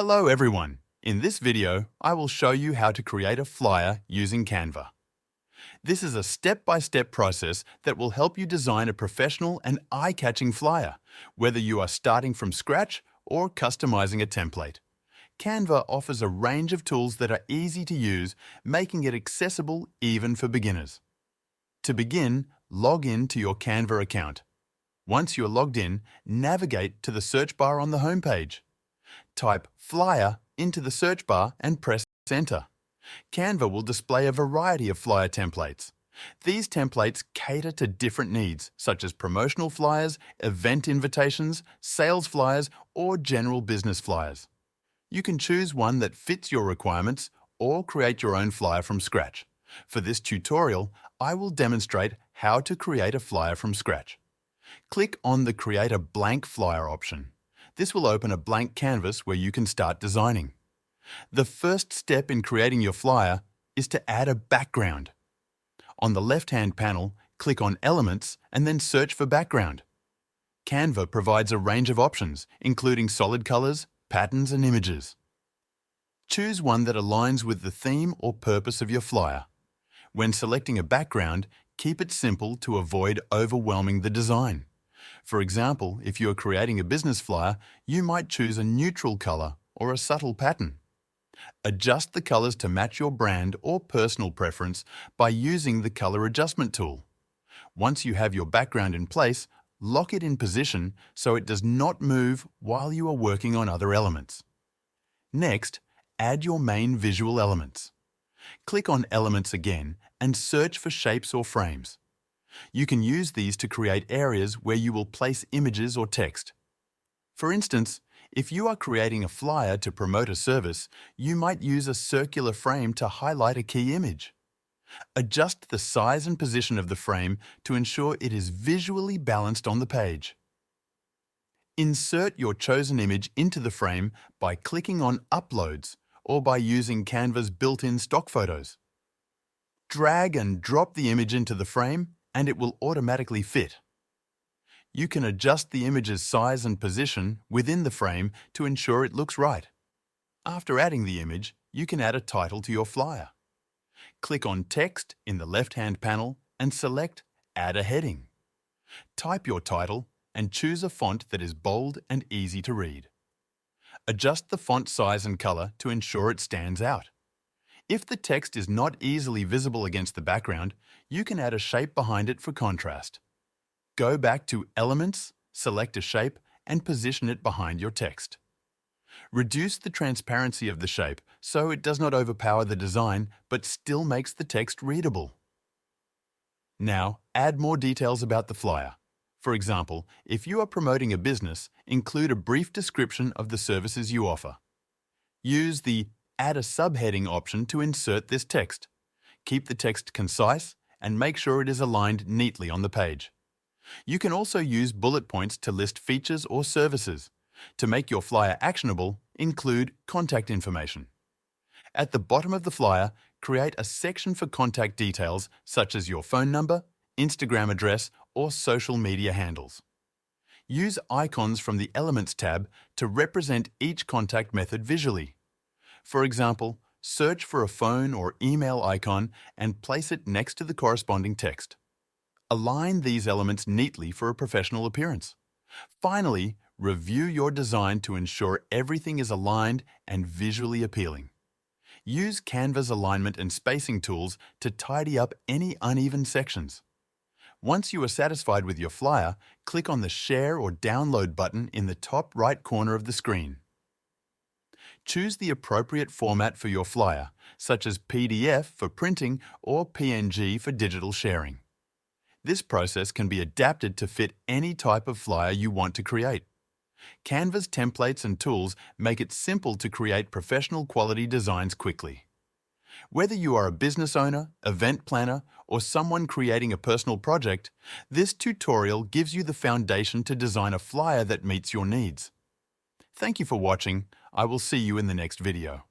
Hello everyone! In this video, I will show you how to create a flyer using Canva. This is a step-by-step process that will help you design a professional and eye-catching flyer, whether you are starting from scratch or customizing a template. Canva offers a range of tools that are easy to use, making it accessible even for beginners. To begin, log in to your Canva account. Once you are logged in, navigate to the search bar on the homepage. Type flyer into the search bar and press enter. Canva will display a variety of flyer templates. These templates cater to different needs, such as promotional flyers, event invitations, sales flyers, or general business flyers. You can choose one that fits your requirements or create your own flyer from scratch. For this tutorial, I will demonstrate how to create a flyer from scratch. Click on the Create a Blank Flyer option. This will open a blank canvas where you can start designing. The first step in creating your flyer is to add a background. On the left-hand panel, click on Elements and then search for Background. Canva provides a range of options, including solid colors, patterns, and images. Choose one that aligns with the theme or purpose of your flyer. When selecting a background, keep it simple to avoid overwhelming the design. For example, if you are creating a business flyer, you might choose a neutral color or a subtle pattern. Adjust the colors to match your brand or personal preference by using the color adjustment tool. Once you have your background in place, lock it in position so it does not move while you are working on other elements. Next, add your main visual elements. Click on Elements again and search for shapes or frames. You can use these to create areas where you will place images or text. For instance, if you are creating a flyer to promote a service, you might use a circular frame to highlight a key image. Adjust the size and position of the frame to ensure it is visually balanced on the page. Insert your chosen image into the frame by clicking on Uploads or by using Canva's built-in stock photos. Drag and drop the image into the frame and it will automatically fit. You can adjust the image's size and position within the frame to ensure it looks right. After adding the image, you can add a title to your flyer. Click on Text in the left-hand panel and select Add a heading. Type your title and choose a font that is bold and easy to read. Adjust the font size and color to ensure it stands out. If the text is not easily visible against the background, you can add a shape behind it for contrast. Go back to Elements, select a shape, and position it behind your text. Reduce the transparency of the shape so it does not overpower the design but still makes the text readable. Now, add more details about the flyer. For example, if you are promoting a business, include a brief description of the services you offer. Use the Add a subheading option to insert this text. Keep the text concise and make sure it is aligned neatly on the page. You can also use bullet points to list features or services. To make your flyer actionable, include contact information. At the bottom of the flyer, create a section for contact details such as your phone number, Instagram address, or social media handles. Use icons from the Elements tab to represent each contact method visually. For example, search for a phone or email icon and place it next to the corresponding text. Align these elements neatly for a professional appearance. Finally, review your design to ensure everything is aligned and visually appealing. Use Canva's alignment and spacing tools to tidy up any uneven sections. Once you are satisfied with your flyer, click on the Share or Download button in the top right corner of the screen. Choose the appropriate format for your flyer, such as PDF for printing or PNG for digital sharing. This process can be adapted to fit any type of flyer you want to create. Canva's templates and tools make it simple to create professional quality designs quickly. Whether you are a business owner, event planner, or someone creating a personal project, this tutorial gives you the foundation to design a flyer that meets your needs. Thank you for watching. I will see you in the next video.